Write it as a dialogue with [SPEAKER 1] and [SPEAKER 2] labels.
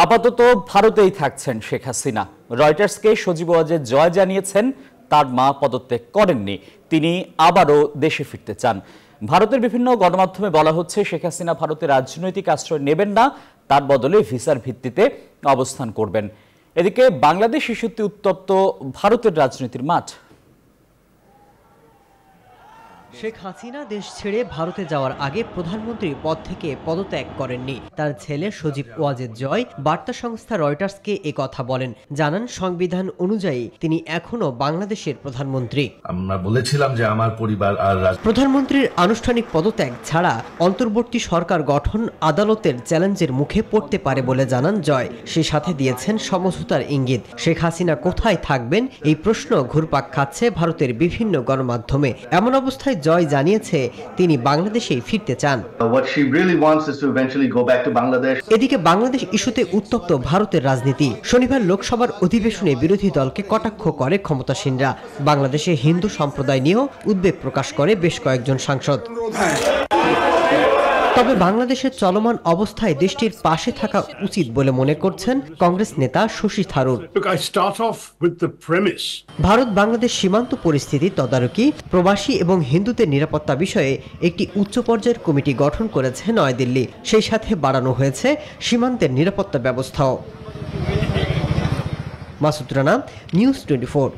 [SPEAKER 1] আপাতত ভারতেই থাকছেন শেখ হাসিনা। রয়টার্সকে সজীব ওয়াজেদ জয় জানিয়েছেন তার মা পদত্যাগ করেননি, তিনি আবারও দেশে ফিরতে চান। ভারতের বিভিন্ন গণমাধ্যমে বলা হচ্ছে শেখ হাসিনা ভারতে রাজনৈতিক আশ্রয় নেবেন না, তার বদলে ভিসার ভিত্তিতে অবস্থান করবেন। এদিকে বাংলাদেশ ইস্যুতে উত্তপ্ত ভারতের রাজনীতির মাঠ।
[SPEAKER 2] শেখ হাসিনা দেশ ছেড়ে ভারতে যাওয়ার আগে প্রধানমন্ত্রীর পদ থেকে পদত্যাগ করেননি। তার ছেলে সজীব ওয়াজেদ জয় বার্তা সংস্থা রয়টার্সকে একথা বলেন। জানান, সংবিধান অনুযায়ী তিনি এখনো বাংলাদেশের প্রধানমন্ত্রী।
[SPEAKER 3] আমরা বলেছিলাম যে আমার পরিবার আর
[SPEAKER 2] প্রধানমন্ত্রীর আনুষ্ঠানিক পদত্যাগ ছাড়া অন্তর্বর্তী সরকার গঠন আদালতের চ্যালেঞ্জের মুখে পড়তে পারে বলে জানান জয়। সে সাথে দিয়েছেন সমঝোতার ইঙ্গিত। শেখ হাসিনা কোথায় থাকবেন এই প্রশ্ন ঘুরপাক খাচ্ছে ভারতের বিভিন্ন গণমাধ্যমে। এমন অবস্থায় জয় জানিয়েছে তিনি বাংলাদেশেই ফিরতে চান। এদিকে বাংলাদেশ ইস্যুতে উত্তপ্ত ভারতের রাজনীতি। শনিবার লোকসভার অধিবেশনে বিরোধী দলকে কটাক্ষ করে ক্ষমতাসীনরা। বাংলাদেশে হিন্দু সম্প্রদায় নিয়েও উদ্বেগ প্রকাশ করে বেশ কয়েকজন সাংসদ। তবে বাংলাদেশের চলমান অবস্থায় দেশটির পাশে থাকা উচিত বলে মনে করছেন কংগ্রেস নেতা শশী থারুর। ভারত বাংলাদেশ সীমান্ত পরিস্থিতি তদারকি, প্রবাসী এবং হিন্দুদের নিরাপত্তা বিষয়ে একটি উচ্চ পর্যায়ের কমিটি গঠন করেছে নয়াদিল্লি। সেই সাথে বাড়ানো হয়েছে সীমান্তের নিরাপত্তা ব্যবস্থাও। মাসুদ রানা, নিউজ 24।